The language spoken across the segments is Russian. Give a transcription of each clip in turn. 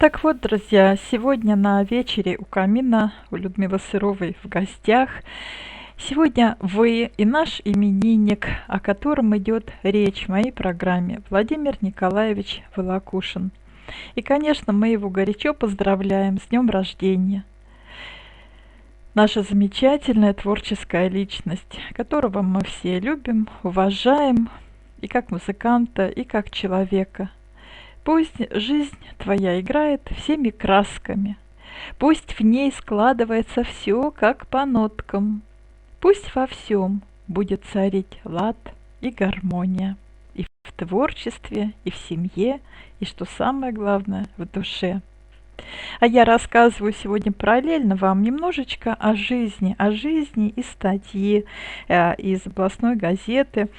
Так вот, друзья, сегодня на вечере у камина у Людмилы Сыровой в гостях. Сегодня вы и наш именинник, о котором идет речь в моей программе, Владимир Николаевич Волокушин. И, конечно, мы его горячо поздравляем с днем рождения. Наша замечательная творческая личность, которого мы все любим, уважаем и как музыканта, и как человека. Пусть жизнь твоя играет всеми красками, пусть в ней складывается все как по ноткам, пусть во всем будет царить лад и гармония, и в творчестве, и в семье, и, что самое главное, в душе. А я рассказываю сегодня параллельно вам немножечко о жизни из статьи из областной газеты,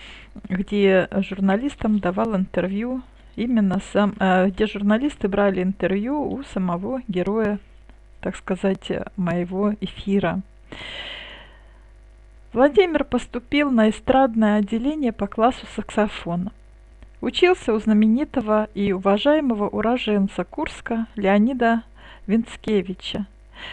где журналистам давал интервью где журналисты брали интервью у самого героя, так сказать, моего эфира. Владимир поступил на эстрадное отделение по классу саксофона. Учился у знаменитого и уважаемого уроженца Курска Леонида Венцкевича.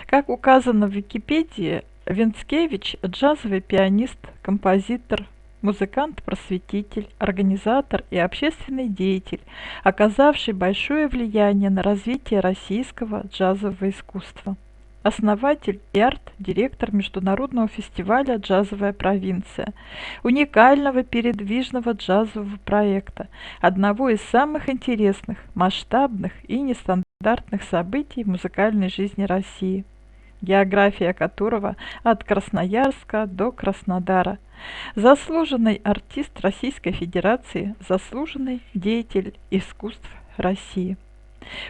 Как указано в Википедии, Венцкевич – джазовый пианист, композитор, музыкант-просветитель, организатор и общественный деятель, оказавший большое влияние на развитие российского джазового искусства. Основатель и арт-директор международного фестиваля «Джазовая провинция», уникального передвижного джазового проекта, одного из самых интересных, масштабных и нестандартных событий в музыкальной жизни России, география которого от Красноярска до Краснодара. Заслуженный артист Российской Федерации, заслуженный деятель искусств России.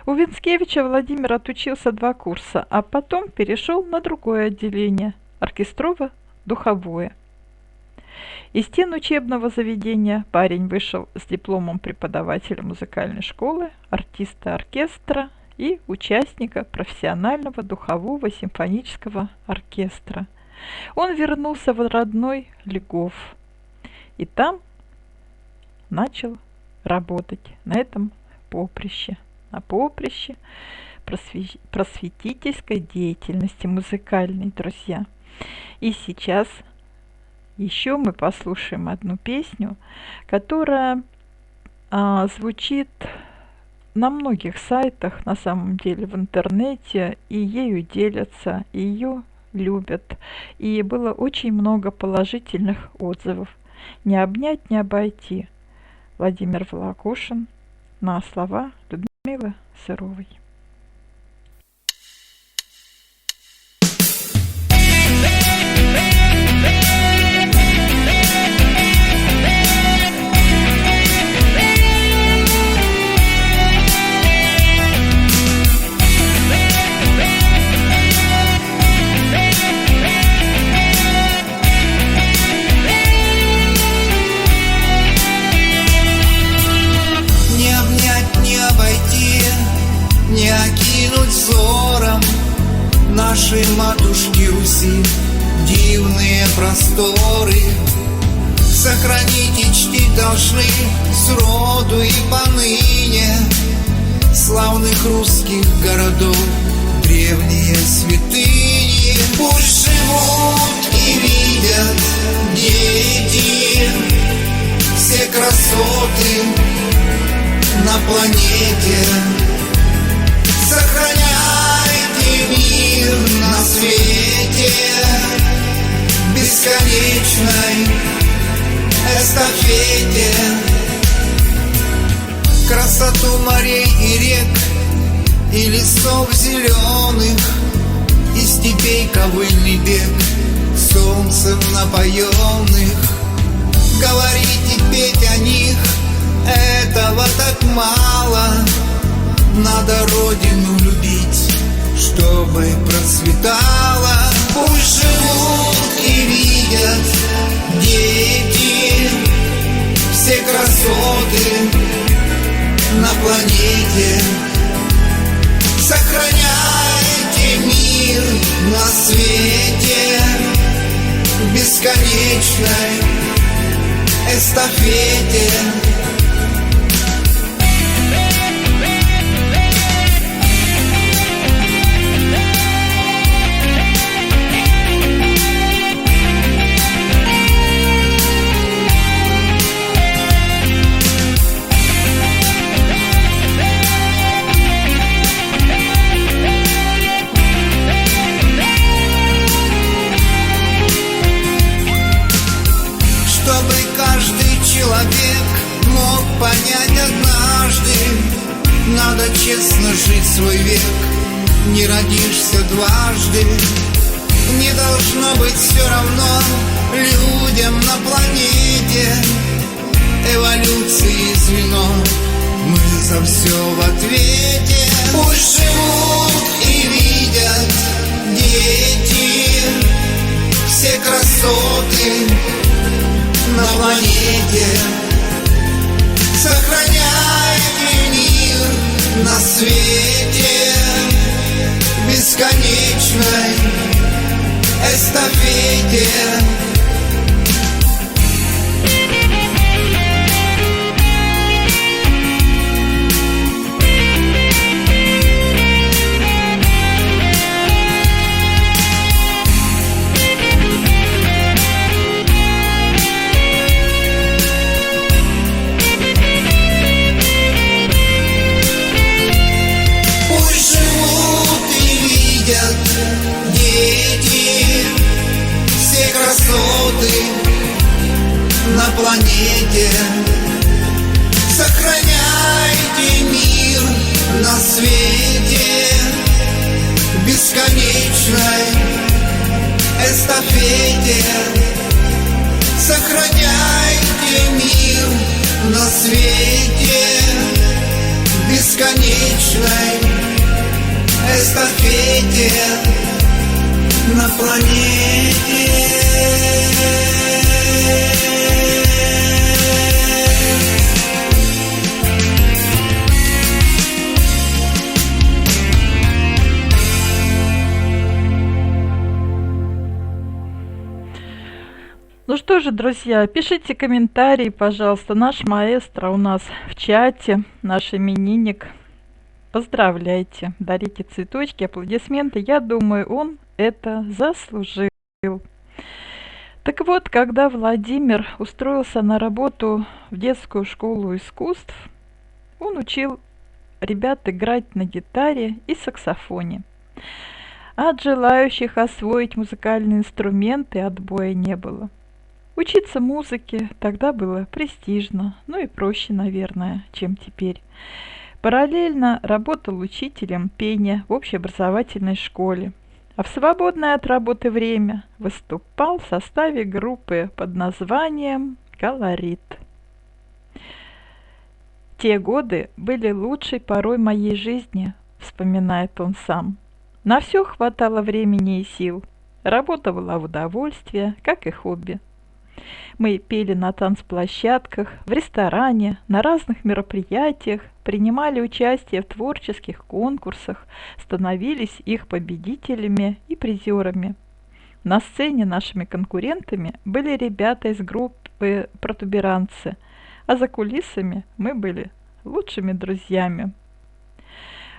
У Венцкевича Владимир отучился 2 курса, а потом перешел на другое отделение – оркестрово-духовое. Из стен учебного заведения парень вышел с дипломом преподавателя музыкальной школы, артиста оркестра и участника профессионального духового симфонического оркестра. Он вернулся в родной Льгов и там начал работать на этом поприще, на поприще просветительской деятельности музыкальной, друзья. И сейчас еще мы послушаем одну песню, которая звучит на многих сайтах, на самом деле в интернете, и ею делятся, и ее любят. И было очень много положительных отзывов. «Не обнять, не обойти». Владимир Волокушин на слова Людмилы Сыровой. Не окинуть взором нашей матушки Руси дивные просторы. Сохранить и чтить должны сроду и поныне славных русских городов древние святыни. Пусть живут и видят дети все красоты на планете. Сохраняйте мир на свете бесконечной эстафете. Красоту морей и рек, и лесов зеленых, и степей ковыльный бег солнцем напоенных. Говорить и петь о них — этого так мало. Надо родину любить, чтобы процветала. Пусть живут и видят дети все красоты на планете. Сохраняйте мир на свете бесконечной эстафете. свой век, не родишься дважды. Не должно быть все равно людям на планете. Эволюции звено, мы за все в ответе. Пусть живут и видят дети все красоты на планете. Сохраняйте мир на свете бесконечной эстафете. На планете сохраняйте мир на свете бесконечной эстафете. Сохраняйте мир на свете бесконечной эстафете на планете. Ну что же, друзья, пишите комментарии, пожалуйста. Наш маэстро у нас в чате, наш именинник. Поздравляйте, дарите цветочки, аплодисменты. Я думаю, он это заслужил. Так вот, когда Владимир устроился на работу в детскую школу искусств, он учил ребят играть на гитаре и саксофоне. От желающих освоить музыкальные инструменты отбоя не было. Учиться музыке тогда было престижно, ну и проще, наверное, чем теперь. Параллельно работал учителем пения в общеобразовательной школе, а в свободное от работы время выступал в составе группы под названием «Колорит». «Те годы были лучшей порой моей жизни», — вспоминает он сам. «На все хватало времени и сил. Работа была в удовольствие, как и хобби. Мы пели на танцплощадках, в ресторане, на разных мероприятиях, принимали участие в творческих конкурсах, становились их победителями и призерами. На сцене нашими конкурентами были ребята из группы «Протуберанцы», а за кулисами мы были лучшими друзьями».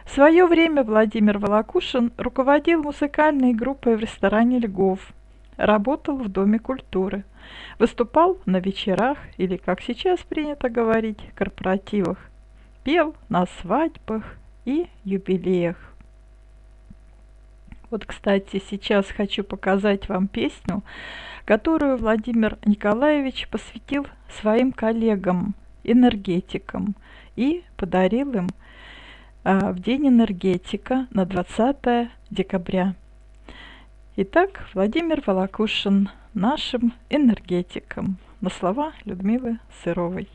В свое время Владимир Волокушин руководил музыкальной группой в ресторане «Льгов», работал в Доме культуры, выступал на вечерах или, как сейчас принято говорить, корпоративах, пел на свадьбах и юбилеях. Вот, кстати, сейчас хочу показать вам песню, которую Владимир Николаевич посвятил своим коллегам, энергетикам, и подарил им в День энергетика на 20 декабря. Итак, Владимир Волокушин нашим энергетикам на слова Людмилы Сыровой.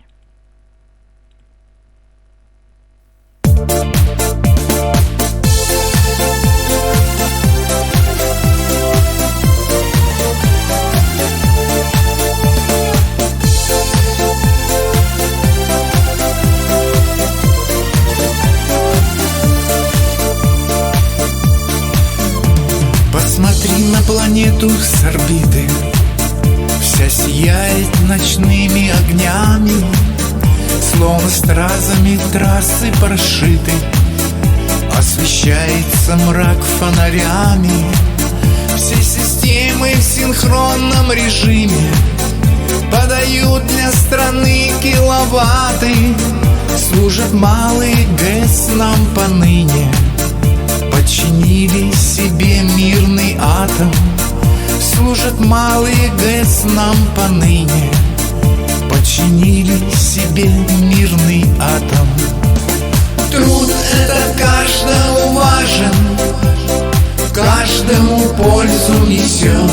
Посмотри на планету с орбиты, вся сияет ночными огнями, словно стразами трассы прошиты, освещается мрак фонарями. Все системы в синхронном режиме подают для страны киловатты, служат малые ГЭС нам поныне. Подчинили себе мирный атом, служат малые ГЭС нам поныне. Подчинили себе мирный атом. Труд этот каждому важен, каждому пользу несет.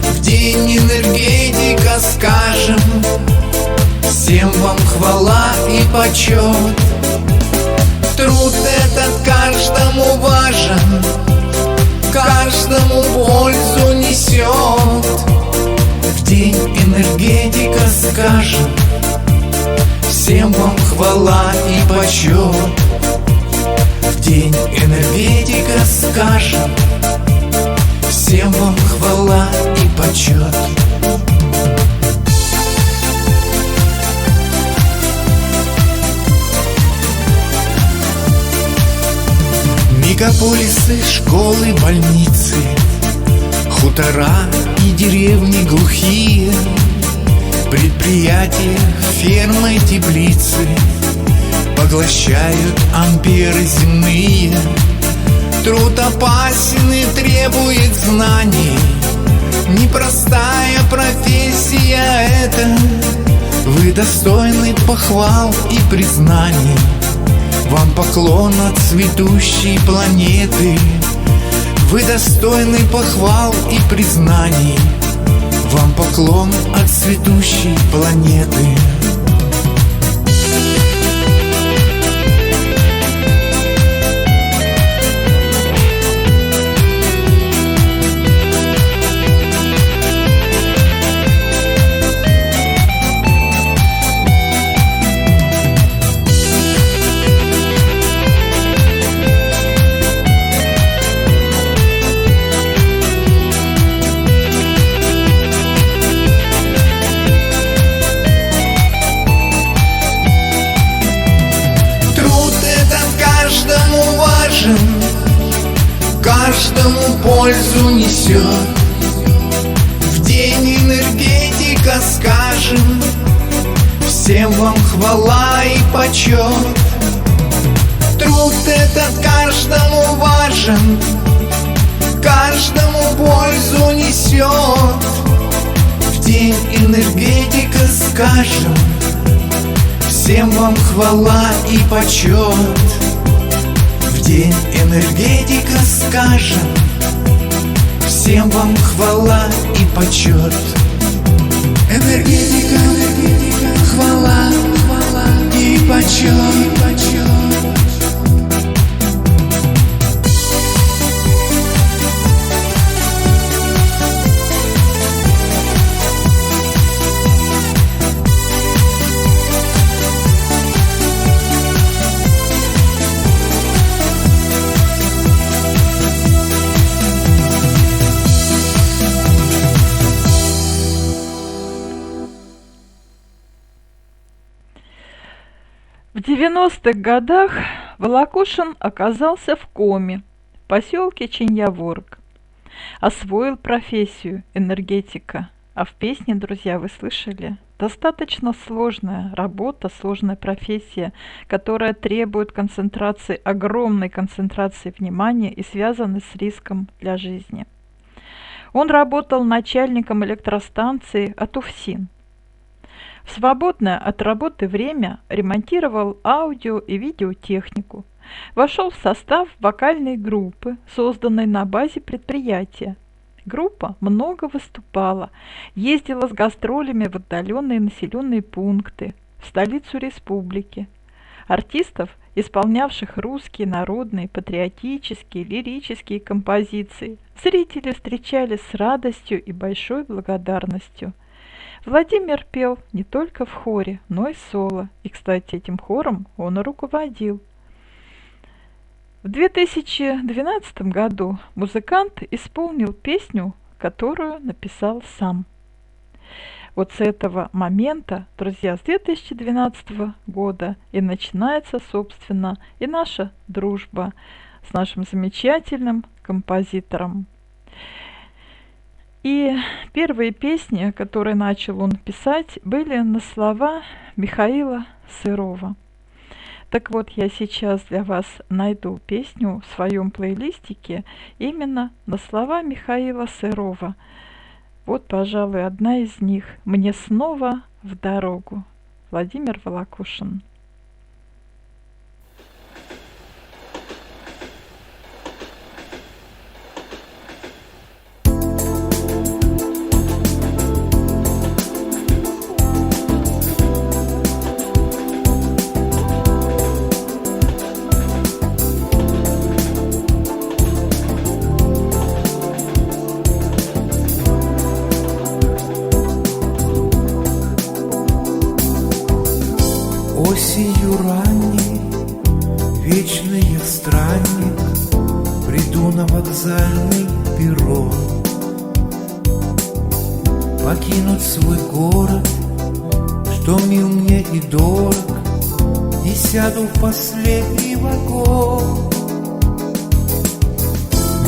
В день энергетика скажем, всем вам хвала и почет. Труд этот каждому важен, каждому пользу несет. В день энергетика скажем, всем вам хвала и почет. В день энергетика скажем, всем вам хвала и почет. Мегаполисы, школы, больницы, хутора и деревни глухие, предприятия, фермы, теплицы поглощают амперы земные. Труд опасен и требует знаний, непростая профессия эта. Вы достойны похвал и признаний, вам поклон от цветущей планеты. Вы достойны похвал и признаний, вам поклон от цветущей планеты. Каждому пользу несет. В день энергетика скажем, всем вам хвала и почет. Труд этот каждому важен, каждому пользу несет. В день энергетика скажем, всем вам хвала и почет. В день энергетика скажем, всем вам хвала и почет. Энергетика, хвала, хвала и почет, почет. В 90-х годах Волокушин оказался в Коми, в поселке Чиньяворг. Освоил профессию энергетика. А в песне, друзья, вы слышали, достаточно сложная работа, сложная профессия, которая требует концентрации, огромной концентрации внимания и связана с риском для жизни. Он работал начальником электростанции «Атуфсин». В свободное от работы время ремонтировал аудио и видеотехнику. Вошел в состав вокальной группы, созданной на базе предприятия. Группа много выступала, ездила с гастролями в отдаленные населенные пункты, в столицу республики. Артистов, исполнявших русские, народные, патриотические, лирические композиции, зрители встречали с радостью и большой благодарностью. Владимир пел не только в хоре, но и соло, и, кстати, этим хором он и руководил. В 2012 году музыкант исполнил песню, которую написал сам. Вот с этого момента, друзья, с 2012 года и начинается, собственно, и наша дружба с нашим замечательным композитором. И первые песни, которые начал он писать, были на слова Михаила Сырова. Так вот, я сейчас для вас найду песню в своем плейлистике именно на слова Михаила Сырова. Вот, пожалуй, одна из них «Мне снова в дорогу». Владимир Волокушин. странник, приду на вокзальный перрон. Покинуть свой город, что мил мне и дорог, и сяду в последний вагон.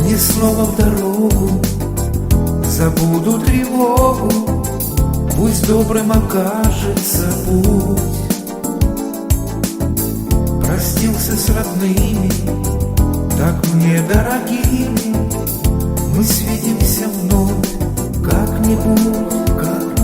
Мне снова в дорогу, забуду тревогу, пусть добрым окажется путь. Простился с родными, так мне дорогими, мы свидимся вновь как-нибудь, как-нибудь.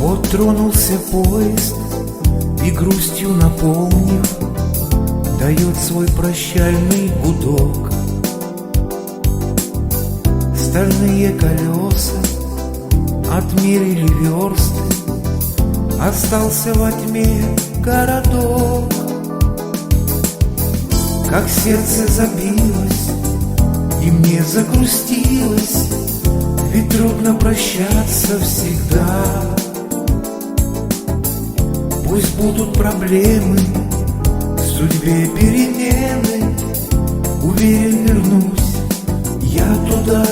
Вот тронулся поезд и грустью наполнив, дает свой прощальный гудок. Стальные колеса отмерили версты, остался во тьме городок. Как сердце забилось и мне загрустилось, ведь трудно прощаться всегда. Пусть будут проблемы, в судьбе перемены, уверен, вернусь я туда,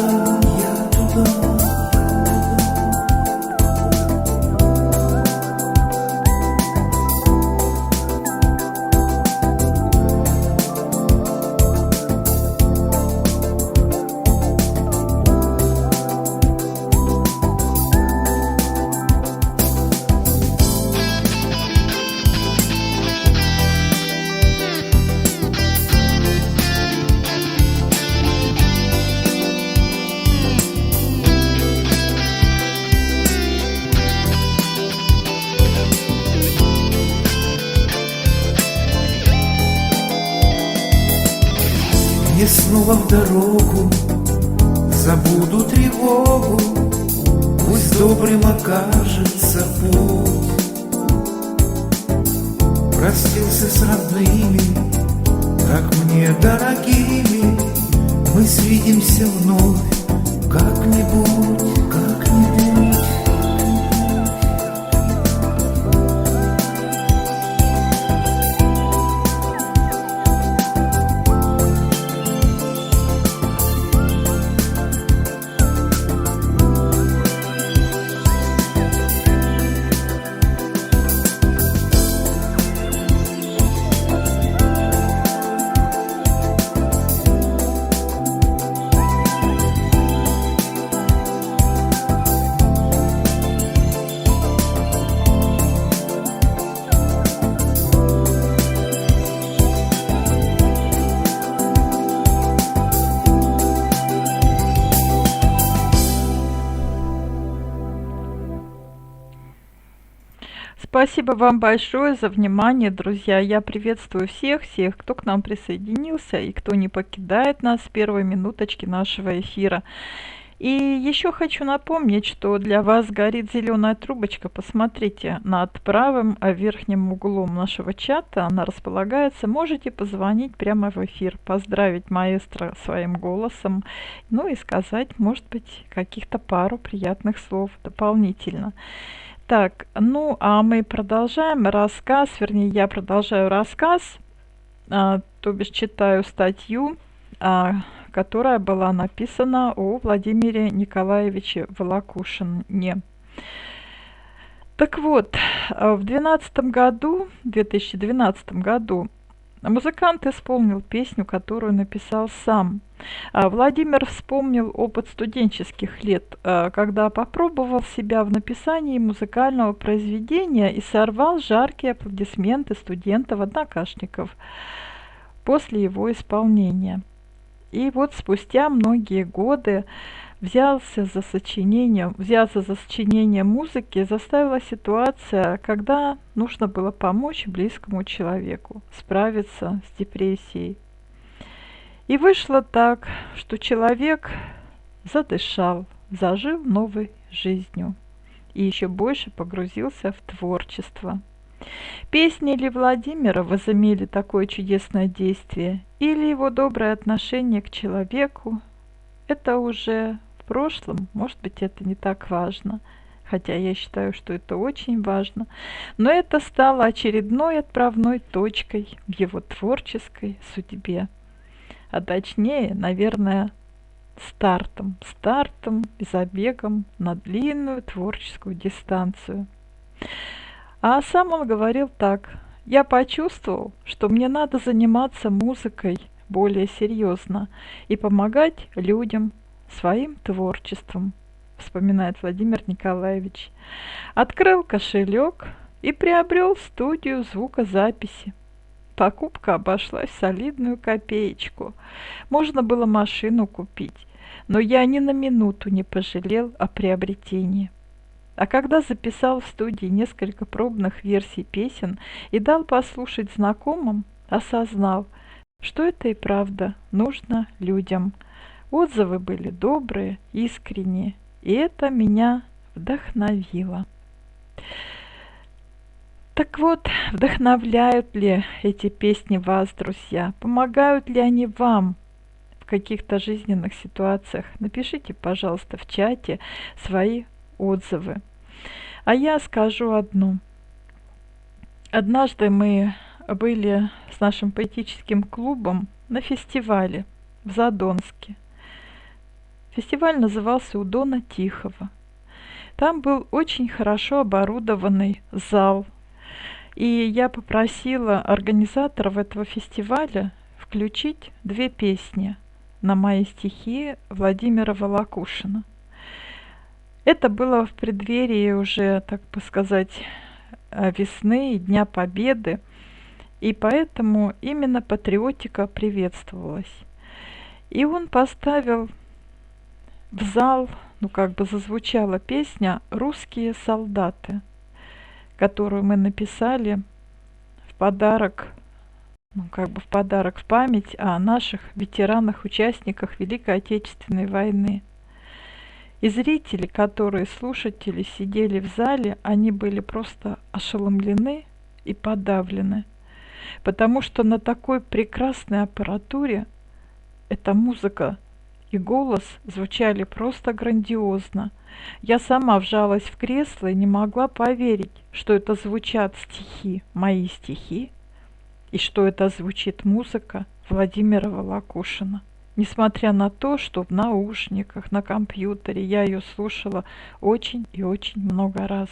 я туда. Мне снова в дорогу, забуду тревогу, пусть добрым окажется путь. Простился с родными, так мне дорогими, мы свидимся вновь как-нибудь, как-нибудь. Спасибо вам большое за внимание, друзья. Я приветствую всех, кто к нам присоединился и кто не покидает нас с первой минуточки нашего эфира. И еще хочу напомнить, что для вас горит зеленая трубочка. Посмотрите над правым верхним углом нашего чата. Она располагается. Можете позвонить прямо в эфир, поздравить маэстро своим голосом, ну и сказать, может быть, каких-то пару приятных слов дополнительно. Так, ну а мы продолжаем рассказ, вернее, я продолжаю рассказ, то бишь читаю статью, которая была написана о Владимире Николаевиче Волокушине. Так вот, в 2012 году музыкант исполнил песню, которую написал сам. Владимир вспомнил опыт студенческих лет, когда попробовал себя в написании музыкального произведения и сорвал жаркие аплодисменты студентов-однокашников после его исполнения. И вот спустя многие годы взяться за сочинение музыки заставила ситуация, когда нужно было помочь близкому человеку справиться с депрессией. И вышло так, что человек задышал, зажил новой жизнью и еще больше погрузился в творчество. Песни ли Владимира возымели такое чудесное действие, или его доброе отношение к человеку, это уже в прошлом, может быть, это не так важно, хотя я считаю, что это очень важно, но это стало очередной отправной точкой в его творческой судьбе, а точнее, наверное, стартом и забегом на длинную творческую дистанцию. А сам он говорил так: «Я почувствовал, что мне надо заниматься музыкой более серьезно и помогать людям своим творчеством», вспоминает Владимир Николаевич. Открыл кошелек и приобрел студию звукозаписи. Покупка обошлась в солидную копеечку. Можно было машину купить, но я ни на минуту не пожалел о приобретении. А когда записал в студии несколько пробных версий песен и дал послушать знакомым, осознал, что это и правда нужно людям. Отзывы были добрые, искренние, и это меня вдохновило. Так вот, вдохновляют ли эти песни вас, друзья? Помогают ли они вам в каких-то жизненных ситуациях? Напишите, пожалуйста, в чате свои отзывы. А я скажу одну. Однажды мы были с нашим поэтическим клубом на фестивале в Задонске. Фестиваль назывался «У Дона Тихого». Там был очень хорошо оборудованный зал. И я попросила организаторов этого фестиваля включить 2 песни на мои стихи Владимира Волокушина. Это было в преддверии уже, так бы сказать, весны и Дня Победы, и поэтому именно патриотика приветствовалась. И он поставил в зал, зазвучала песня «Русские солдаты», которую мы написали в подарок, в память о наших ветеранах-участниках Великой Отечественной войны. И зрители, слушатели сидели в зале, они были просто ошеломлены и подавлены, потому что на такой прекрасной аппаратуре эта музыка и голос звучали просто грандиозно. Я сама вжалась в кресло и не могла поверить, что это звучат стихи, мои стихи, и что это звучит музыка Владимира Волокушина. Несмотря на то, что в наушниках, на компьютере я ее слушала очень и очень много раз.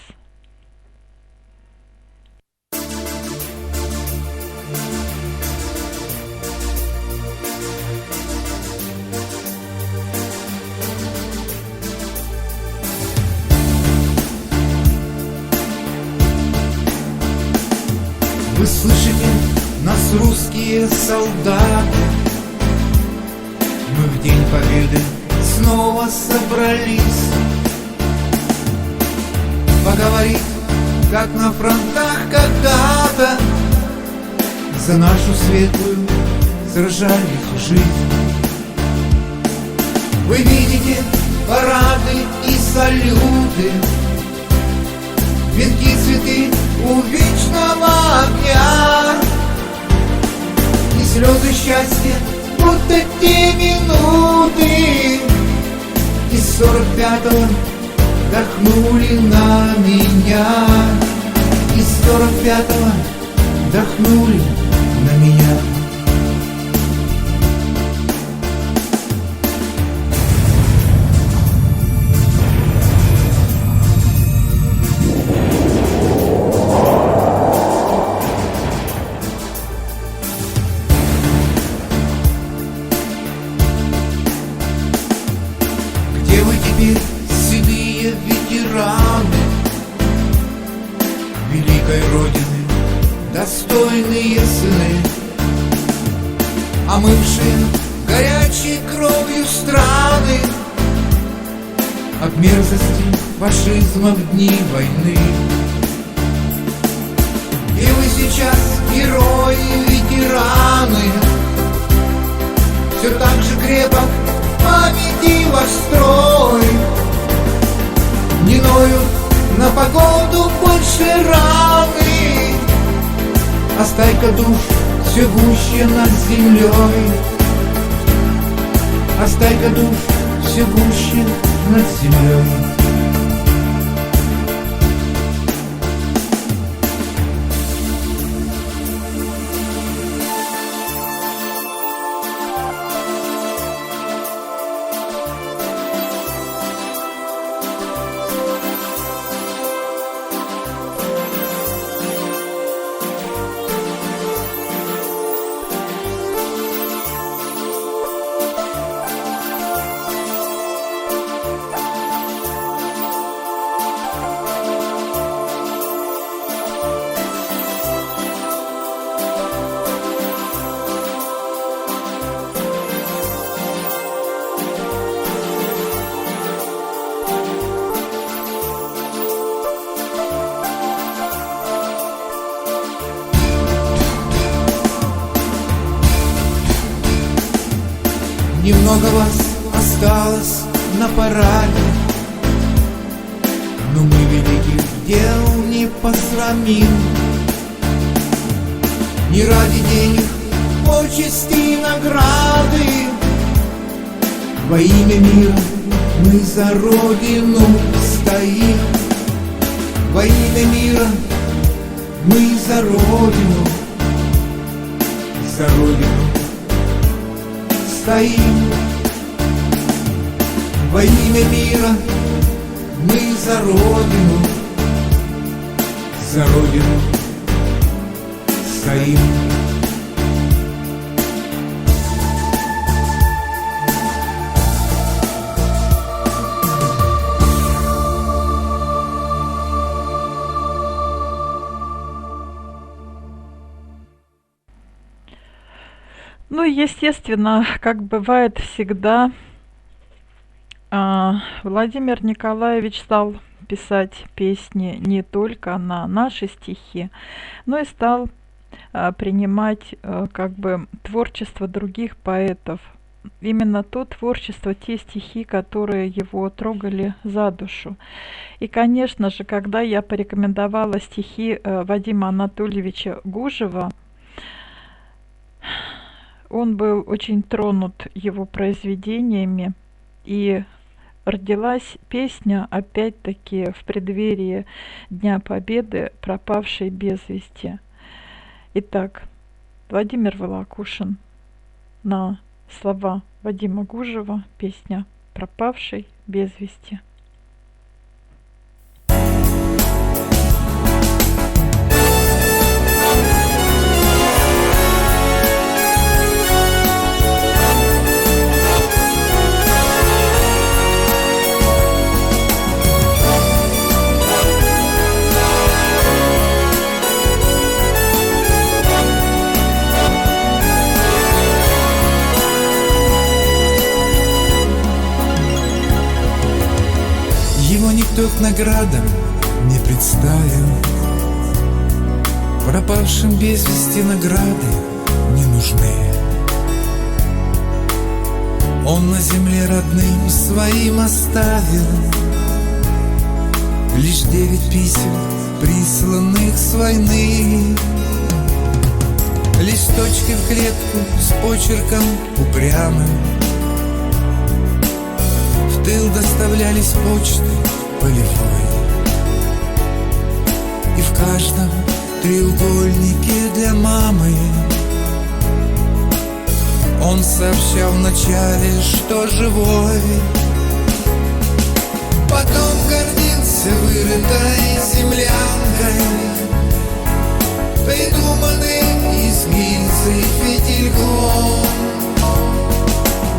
Вы слышите нас, русские солдаты? Мы в День Победы снова собрались поговорить, как на фронтах когда-то за нашу светлую сражались жизнь. Вы видите парады и салюты, венки, цветы у вечного огня, и слезы счастья, будто те минуты из 45-го вдохнули на меня, из 45-го вдохнули на меня. Седые ветераны великой Родины, достойные сыны, омывшие горячей кровью страны от мерзости фашизма в дни войны. И вы сейчас герои-ветераны, все так же крепок памяти ваш строй. Не ноют на погоду больше раны, а стайка душ все гуще над землей, а стайка душ все гуще над землей. Немного вас осталось на параде, но мы великих дел не посрамим. Не ради денег, почести и награды, во имя мира мы за Родину стоим. Во имя мира мы за Родину, за Родину стоим. Во имя мира мы за Родину, за Родину стоим. Ну, естественно, как бывает всегда, Владимир Николаевич стал писать песни не только на наши стихи, но и стал принимать как бы творчество других поэтов. Именно то творчество, те стихи, которые его трогали за душу. И, конечно же, когда я порекомендовала стихи Вадима Анатольевича Гужева, он был очень тронут его произведениями, и родилась песня, опять-таки, в преддверии Дня Победы, пропавшей без вести. Итак, Владимир Волокушин на слова Вадима Гужева, песня «Пропавший без вести». Его никто к наградам не представил, пропавшим без вести награды не нужны. Он на земле родным своим оставил лишь 9 писем, присланных с войны. Листочки в клетку с почерком упрямым в тыл доставлялись почты полевой, и в каждом треугольнике для мамы он сообщал вначале, что живой. Потом гордился вырытой землянкой, придуманным из гильзы фитильком,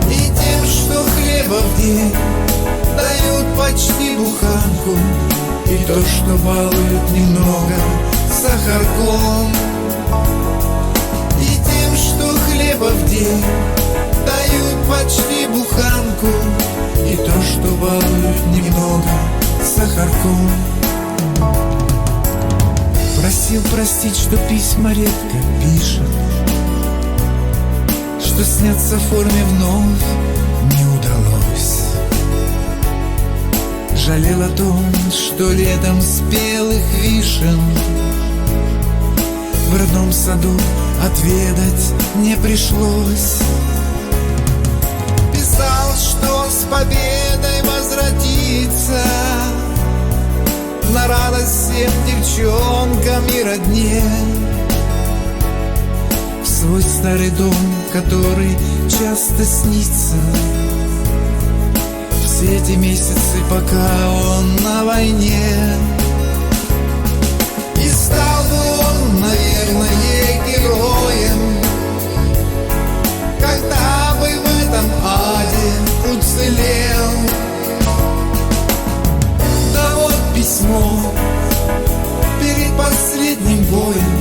и тем, что хлеба в день дают почти буханку, и то, что балуют немного сахарком, и тем, что хлеба в день дают почти буханку, и то, что балуют немного сахарком. Просил простить, что письма редко пишет, что сняться в форме вновь не удалось. Жалел о том, что летом спелых вишен в родном саду отведать не пришлось. Писал, что с победой возвратится, на радость всем девчонкам и родне, в свой старый дом, который часто снится. Все эти месяцы, пока он на войне. И стал бы он, наверное, героем, когда бы в этом аде уцелел. Да вот письмо перед последним боем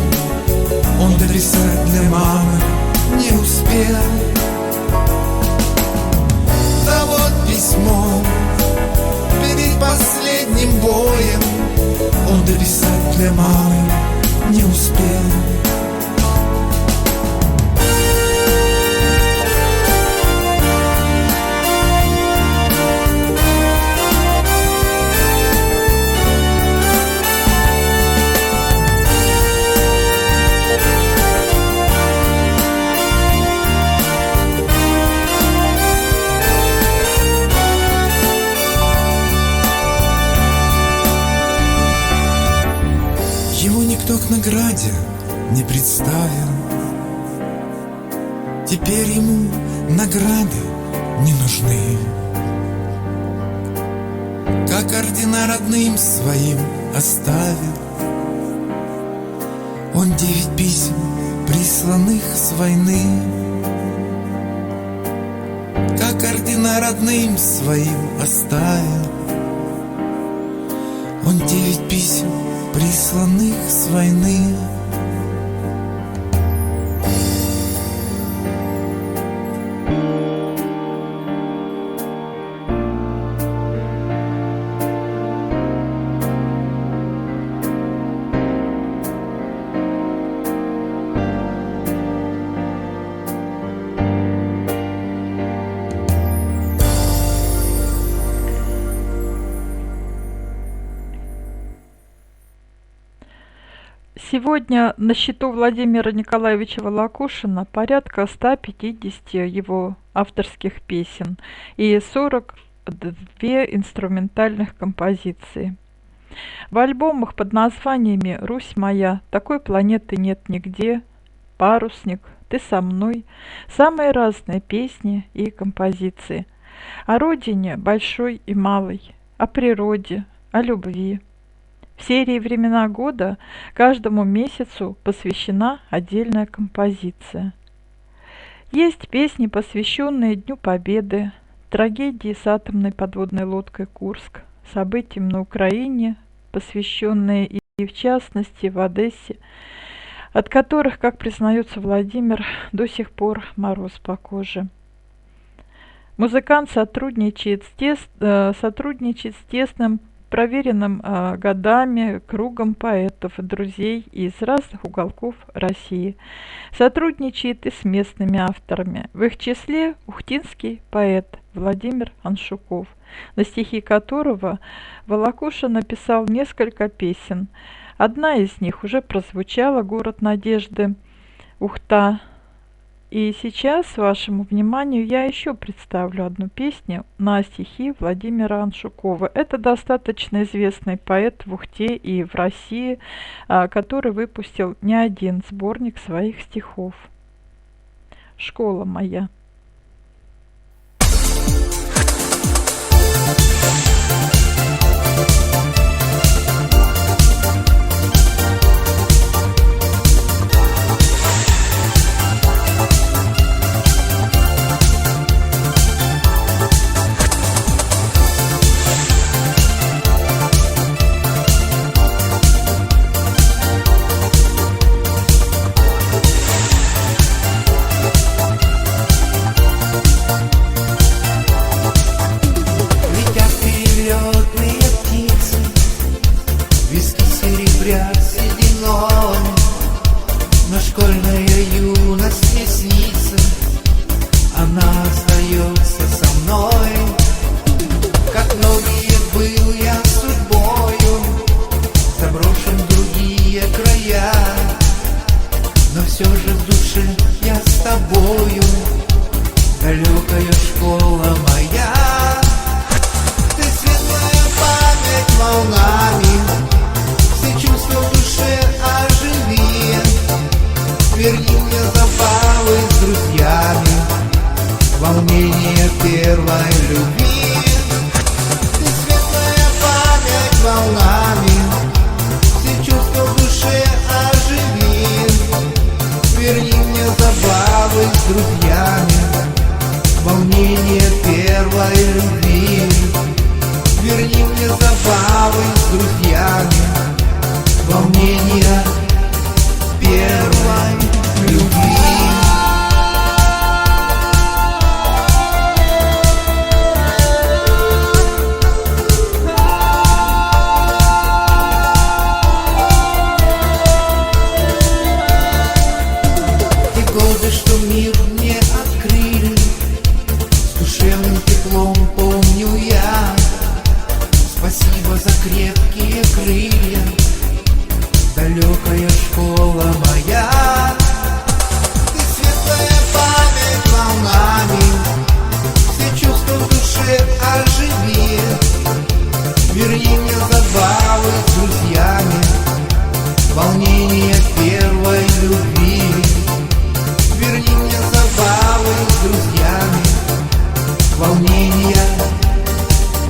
он дописать для мамы не успел. Да вот письмо перед последним боем он дописать для мамы не успел. Никто к награде не представил, теперь ему награды не нужны. Как ордена родным своим оставил он 9 писем, присланных с войны. Как ордена родным своим оставил он 9 писем, присланных с войны. Сегодня на счету Владимира Николаевича Волокушина порядка 150 его авторских песен и 42 инструментальных композиции. В альбомах под названиями «Русь моя», «Такой планеты нет нигде», «Парусник», «Ты со мной» самые разные песни и композиции. О родине большой и малой, о природе, о любви. В серии «Времена года» каждому месяцу посвящена отдельная композиция. Есть песни, посвященные Дню Победы, трагедии с атомной подводной лодкой «Курск», событиям на Украине, посвященные и в частности в Одессе, от которых, как признается Владимир, до сих пор мороз по коже. Музыкант сотрудничает с тесным, проверенным годами кругом поэтов и друзей из разных уголков России. Сотрудничает и с местными авторами, в их числе ухтинский поэт Владимир Аншуков, на стихи которого Волокушин написал несколько песен. Одна из них уже прозвучала, «Город надежды», Ухта. И сейчас, вашему вниманию, я еще представлю одну песню на стихи Владимира Аншукова. Это достаточно известный поэт в Ухте и в России, который выпустил не один сборник своих стихов. «Школа моя». но все же в душе я с тобою. Далекая школа моя, ты светлая память волнами, все чувства в душе оживи. Верни мне забавы с друзьями, волнение первой любви. Ты светлая память волнами, все чувства в душе оживи. Верни мне забавы с друзьями, волнение первой любви. Верни мне забавы с друзьями, волнение первой любви. Что мир мне открыли, с душевным теплом помню я. Спасибо за крепкие крылья, далекая школа моя. Ты светлая память волнами, все чувства в душе оживи. Верни мне забавы с друзьями, волнение первой любви. Верни мне забавы с друзьями, волнение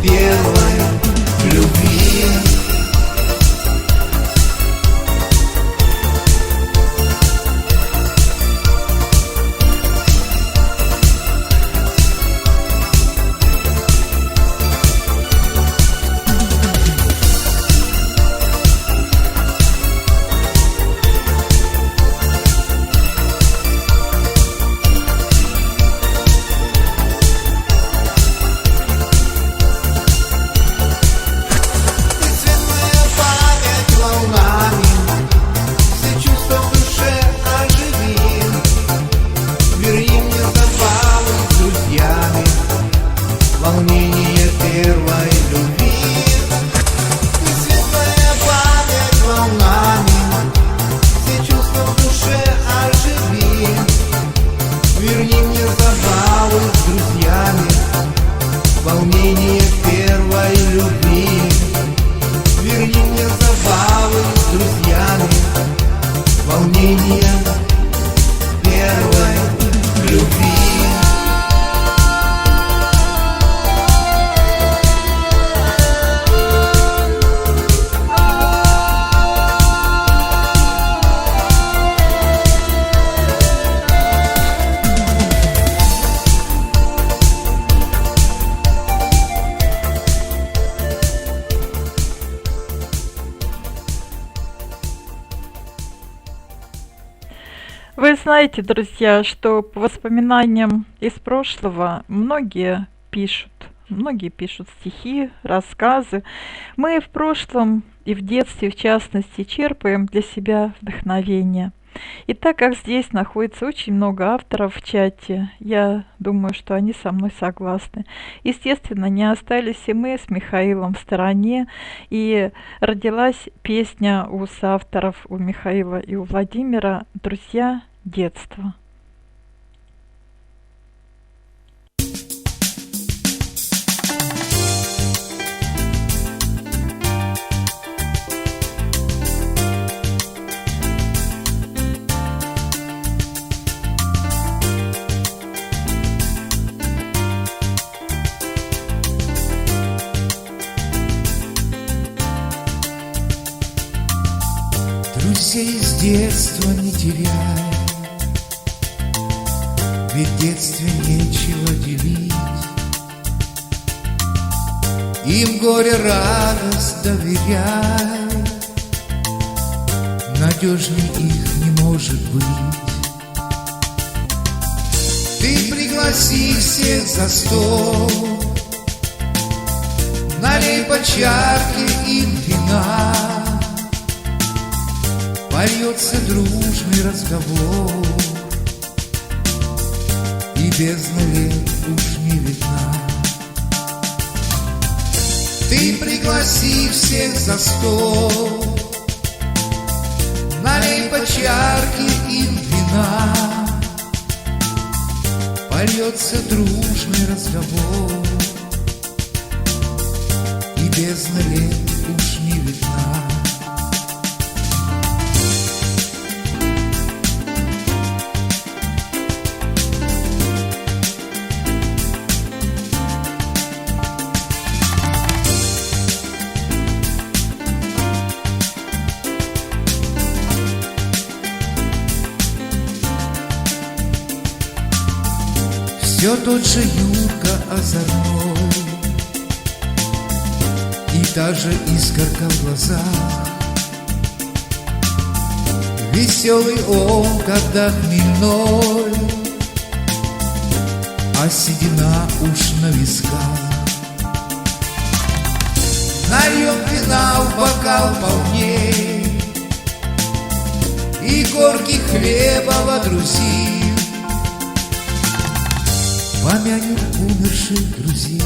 первой любви. Волнение первой любви. Ты светлая память волнами, все чувства в душе оживи. Верни мне забавы с друзьями, волнение первой любви. Верни мне забавы с друзьями, волнение первой любви. Вы знаете, друзья, что по воспоминаниям из прошлого многие пишут стихи, рассказы. Мы в прошлом и в детстве, в частности, черпаем для себя вдохновение. И так как здесь находится очень много авторов в чате, я думаю, что они со мной согласны. Естественно, не остались и мы с Михаилом в стороне, и родилась песня у соавторов, у Михаила и у Владимира «Друзья детства». Друзей с детства не теряй, ведь в детстве нечего делить. Им горе, радость доверяй, надежней их не может быть. Ты пригласи всех за стол, налей по чарке им вина. Польется дружный разговор, и бездна лет уж не видна. Ты пригласи всех за стол, налей по чарке им польется дружный разговор, и бездна лет уж не видна. Все тот же Юрка озорной, и та же искорка в глазах. Веселый он, когда хмельной, а седина уж на висках. Нальем вина в бокал полней и горки хлеба водрузим. Помянем умерших друзей,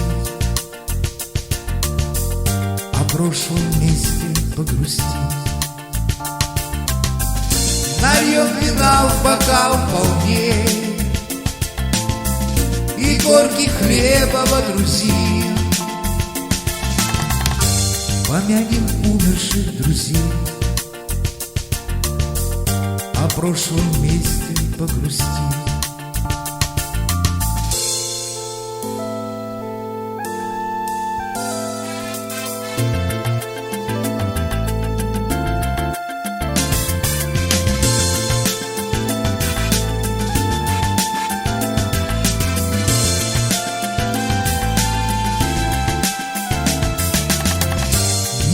о прошлом месте погрустим. Нальем вина в бокал полней и горки хлеба водрузим. Помянем умерших друзей, о прошлом месте погрустим.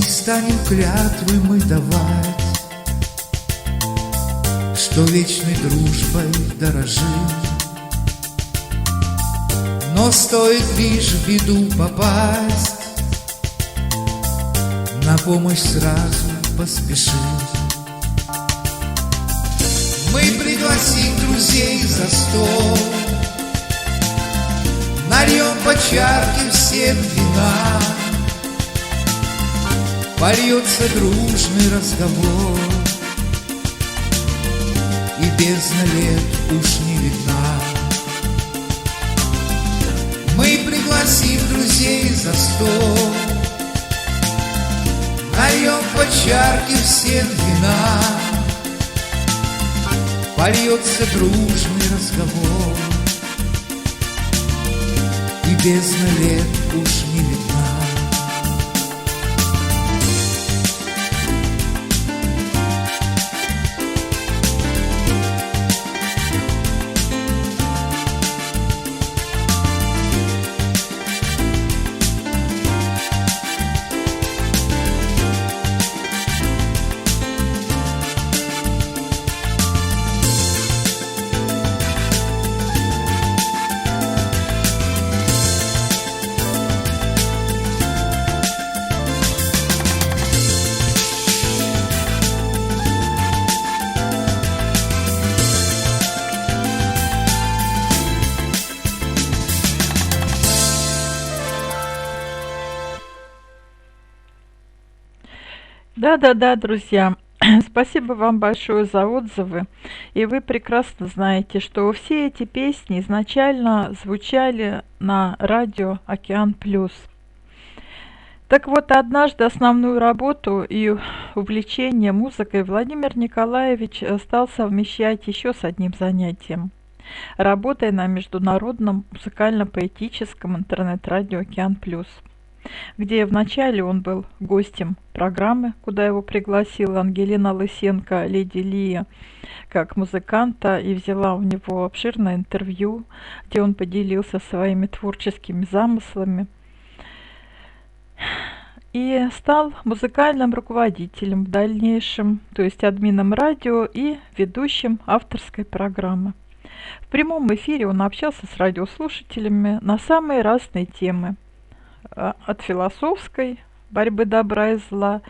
Станем клятвы мы давать, что вечной дружбой дорожим. Но стоит лишь в беду попасть, на помощь сразу поспешим. Мы пригласим друзей за стол, нальем по чарке всем вина. Польется дружный разговор, и бездна лет уж не видна. Мы пригласим друзей за стол, нальем по чарке всем вина. Польется дружный разговор, и бездна лет уж не видна. Да-да-да, друзья, спасибо вам большое за отзывы. И вы прекрасно знаете, что все эти песни изначально звучали на радио «Океан Плюс». Так вот, однажды основную работу и увлечение музыкой Владимир Николаевич стал совмещать еще с одним занятием. Работой на международном музыкально-поэтическом интернет-радио «Океан Плюс», где вначале он был гостем программы, куда его пригласила Ангелина Лысенко, Леди Лия, как музыканта, и взяла у него обширное интервью, где он поделился своими творческими замыслами. И стал музыкальным руководителем в дальнейшем, то есть админом радио и ведущим авторской программы. В прямом эфире он общался с радиослушателями на самые разные темы, от философской борьбы добра и зла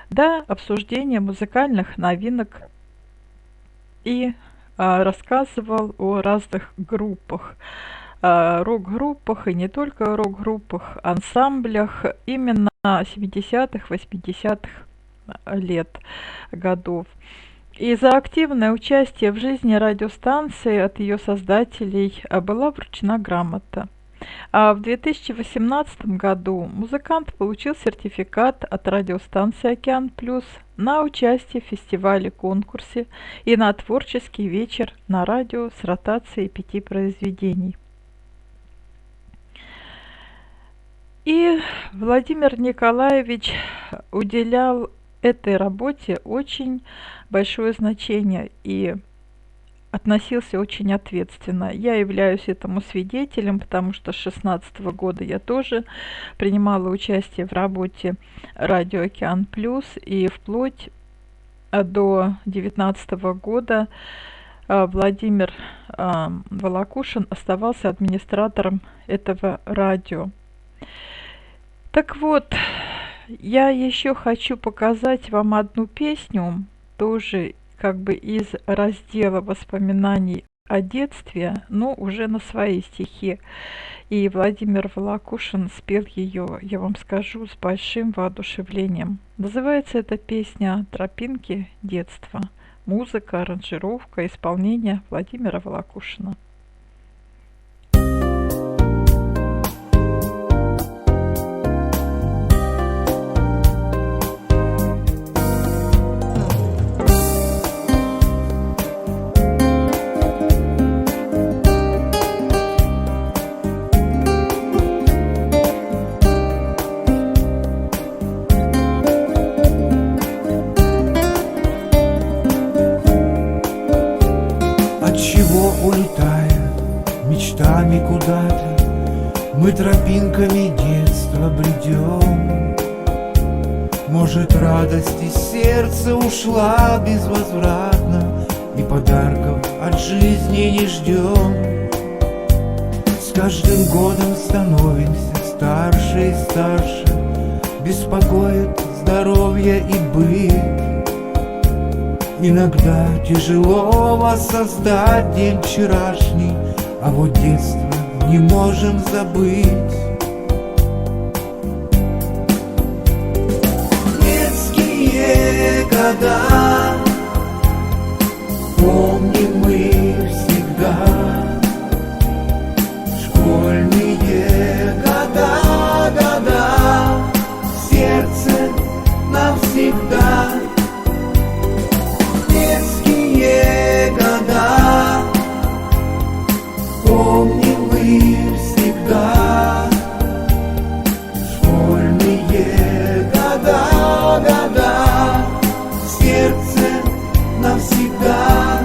до обсуждения музыкальных новинок, и рассказывал о разных группах, рок-группах и не только рок-группах, ансамблях именно 70-х, 80-х годов. И за активное участие в жизни радиостанции от ее создателей была вручена грамота. А в 2018 году музыкант получил сертификат от радиостанции «Океан Плюс» на участие в фестивале-конкурсе и на творческий вечер на радио с ротацией 5 произведений. И Владимир Николаевич уделял этой работе очень большое значение и относился очень ответственно. Я являюсь этому свидетелем, потому что с 2016 года я тоже принимала участие в работе радио «Океан Плюс», и вплоть до 2019 года Владимир Волокушин оставался администратором этого радио. Так вот, я еще хочу показать вам одну песню, тоже как бы из раздела воспоминаний о детстве, но уже на свои стихи. И Владимир Волокушин спел ее, я вам скажу, с большим воодушевлением. Называется эта песня «Тропинки детства». Музыка, аранжировка, исполнение Владимира Волокушина. Улетая мечтами куда-то, мы тропинками детства бредем. Может, радость из сердца ушла безвозвратно, и подарков от жизни не ждем. С каждым годом становимся старше и старше, беспокоит здоровье и быт. Иногда тяжело воссоздать день вчерашний, а вот детство не можем забыть. Детские года помним мы всегда, школьные года в сердце навсегда. Года помним мы всегда, школьные года в сердце навсегда.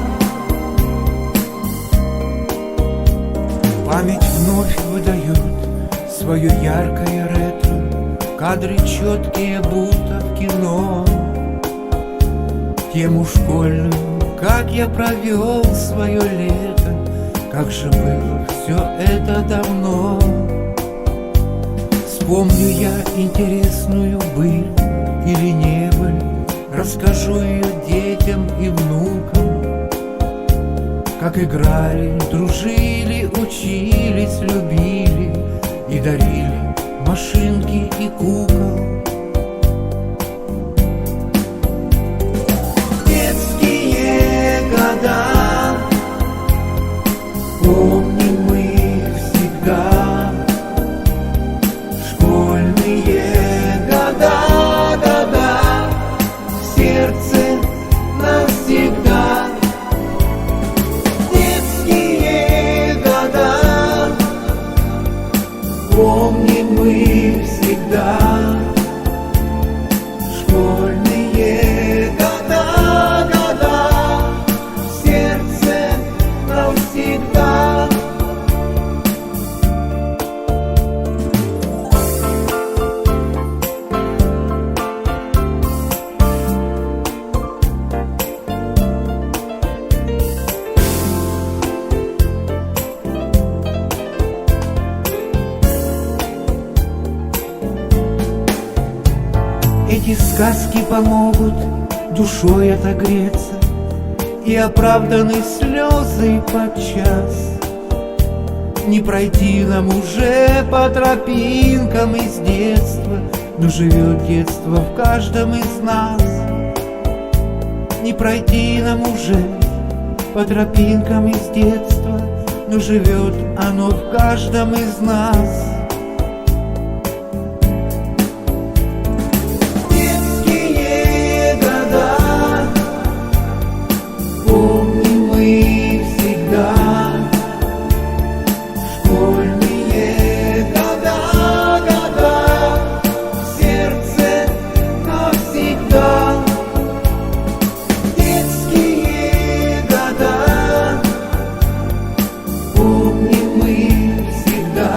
Память вновь выдает свое яркое ретро, кадры четкие, будто в кино. Тему школьную, как я провел свое лето, как же было все это давно. Вспомню я интересную быль или не быль, расскажу ее детям и внукам. Как играли, дружили, учились, любили и дарили машинки и кукол. Помним мы всегда, школьные года в сердце навсегда. Детские года помним мы всегда, школьные года в сердце навсегда. Эти сказки помогут душой отогреться, и оправданы слезы подчас. Не пройти нам уже по тропинкам из детства, но живет детство в каждом из нас. Не пройти нам уже по тропинкам из детства, но живет оно в каждом из нас. Детские года помним мы всегда, школьные года в сердце навсегда. Детские года помним мы всегда,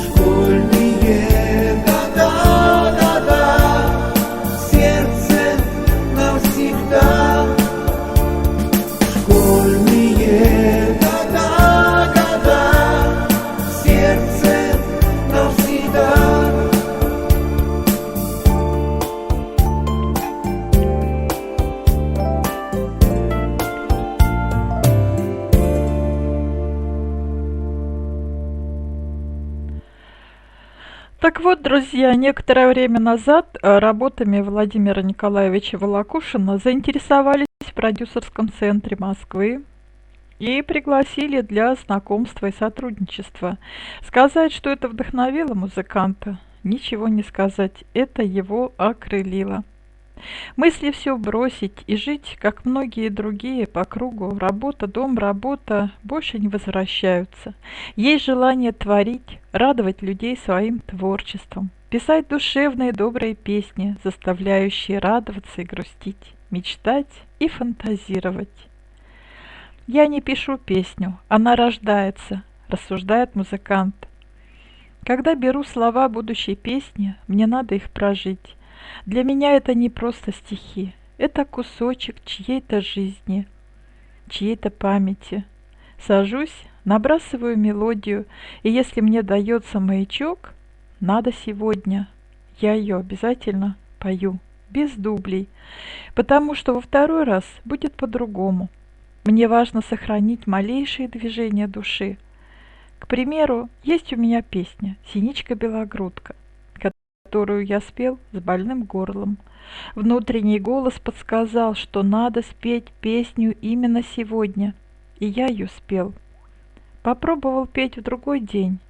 школьные года в сердце навсегда. Школьные года в сердце навсегда. Так вот, друзья, некоторое время назад работами Владимира Николаевича Волокушина заинтересовались в продюсерском центре Москвы и пригласили для знакомства и сотрудничества. Сказать, что это вдохновило музыканта, ничего не сказать, это его окрылило. Мысли все бросить и жить, как многие другие, по кругу, работа, дом, работа, больше не возвращаются. Есть желание творить, радовать людей своим творчеством, писать душевные добрые песни, заставляющие радоваться и грустить, мечтать и фантазировать. «Я не пишу песню, она рождается», – рассуждает музыкант. «Когда беру слова будущей песни, мне надо их прожить. Для меня это не просто стихи, это кусочек чьей-то жизни, чьей-то памяти. Сажусь, набрасываю мелодию, и если мне дается маячок, надо сегодня, я ее обязательно пою, без дублей, потому что во второй раз будет по-другому. Мне важно сохранить малейшие движения души. К примеру, есть у меня песня «Синичка белогрудка», которую я спел с больным горлом. Внутренний голос подсказал, что надо спеть песню именно сегодня, и я ее спел. Попробовал петь в другой день,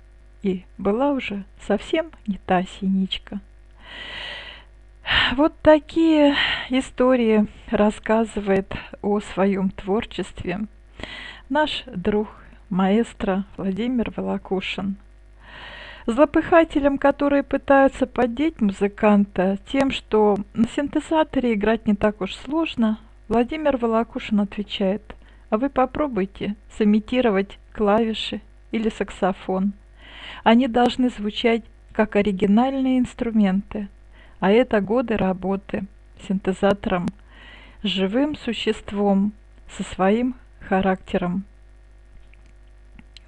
и была уже совсем не та синичка. Вот такие истории рассказывает о своем творчестве наш друг, маэстро Владимир Волокушин. Злопыхателям, которые пытаются поддеть музыканта тем, что на синтезаторе играть не так уж сложно, Владимир Волокушин отвечает: а вы попробуйте сымитировать клавиши или саксофон. Они должны звучать как оригинальные инструменты, а это годы работы синтезатором, с живым существом, со своим характером.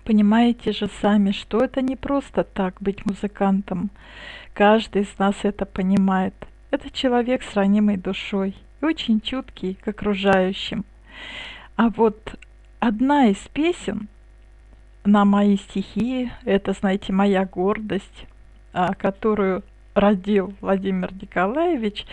Понимаете же сами, что это не просто так быть музыкантом. Каждый из нас это понимает. Это человек с ранимой душой и очень чуткий к окружающим. А вот одна из песен на мои стихи, это, знаете, моя гордость, которую родил Владимир Николаевич,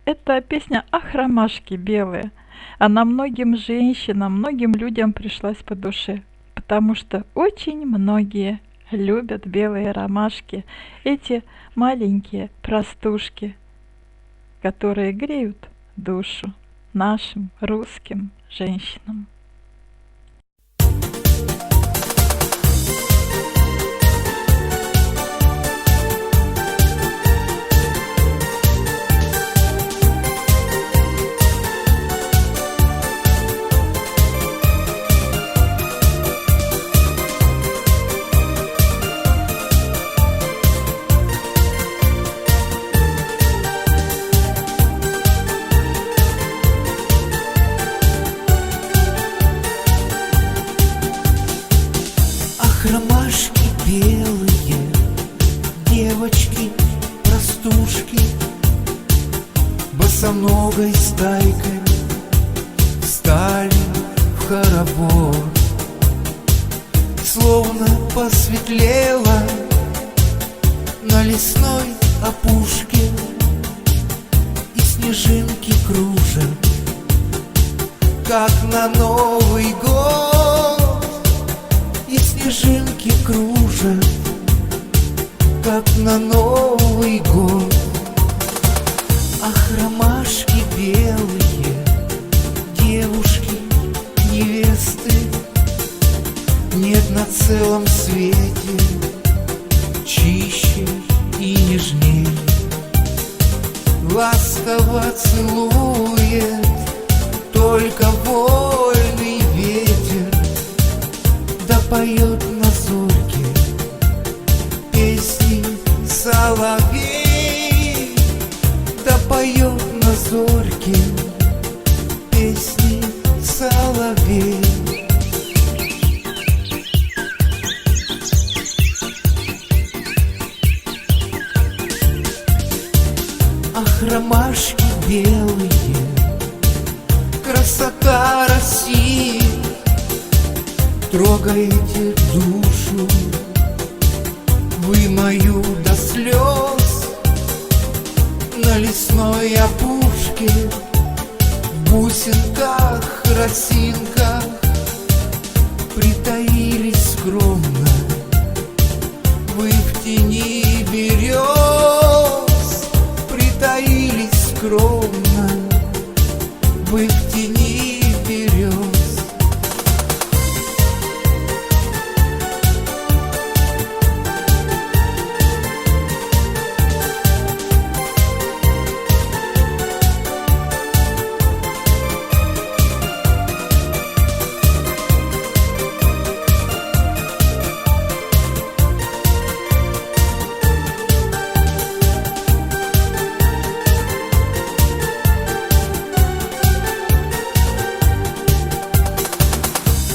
это песня «Ах, ромашки белые». Она многим женщинам, многим людям пришлась по душе. Потому что очень многие любят белые ромашки, эти маленькие простушки, которые греют душу нашим русским женщинам. Ромашки белые, девочки, простушки, босоногой стайкой встали в хоровод. Словно посветлело на лесной опушке, и снежинки кружат, как на Новый год. И снежинки кружат, как на Новый год. Ах, ромашки белые, девушки, невесты, нет на целом свете чище и нежней. Ласково целует только вольный ветер, да поет на зорьке песни соловей, да поет на зорьке песни соловей. Ах, ромашки белые, красота России, трогаете душу вы мою до слез. На лесной опушке, в бусинках, росинках притаились скромно вы в тени берез, притаились скромно вы в тени берез.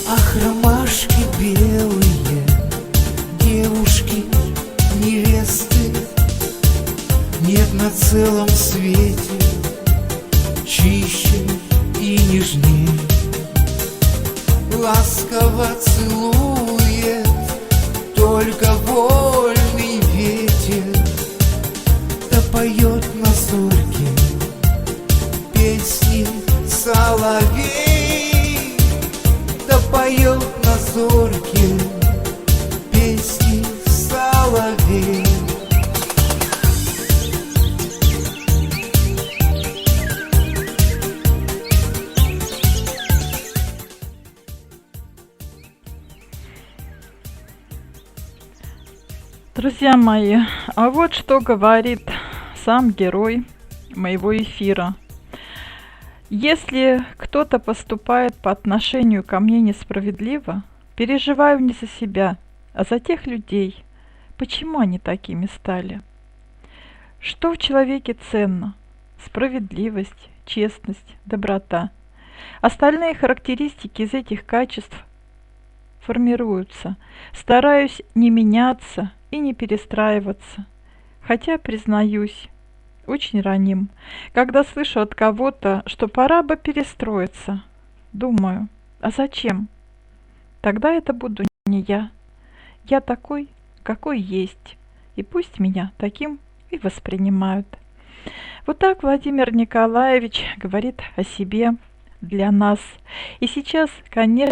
Ах, ромашки белые, девушки, невесты, нет на целом свете чище и нежней. Ласково целует только вольный ветер, да поет на зорьке песни соловей, да поет на зорьке песни соловей. Друзья мои, а вот что говорит сам герой моего эфира. Если кто-то поступает по отношению ко мне несправедливо, переживаю не за себя, а за тех людей. Почему они такими стали? Что в человеке ценно? Справедливость, честность, доброта. Остальные характеристики из этих качеств формируются. Стараюсь не меняться и не перестраиваться. Хотя, признаюсь, очень раним. Когда слышу от кого-то, что пора бы перестроиться, думаю, а зачем? Тогда это буду не я. Я такой, какой есть. И пусть меня таким и воспринимают. Вот так Владимир Николаевич говорит о себе для нас. И сейчас, конечно,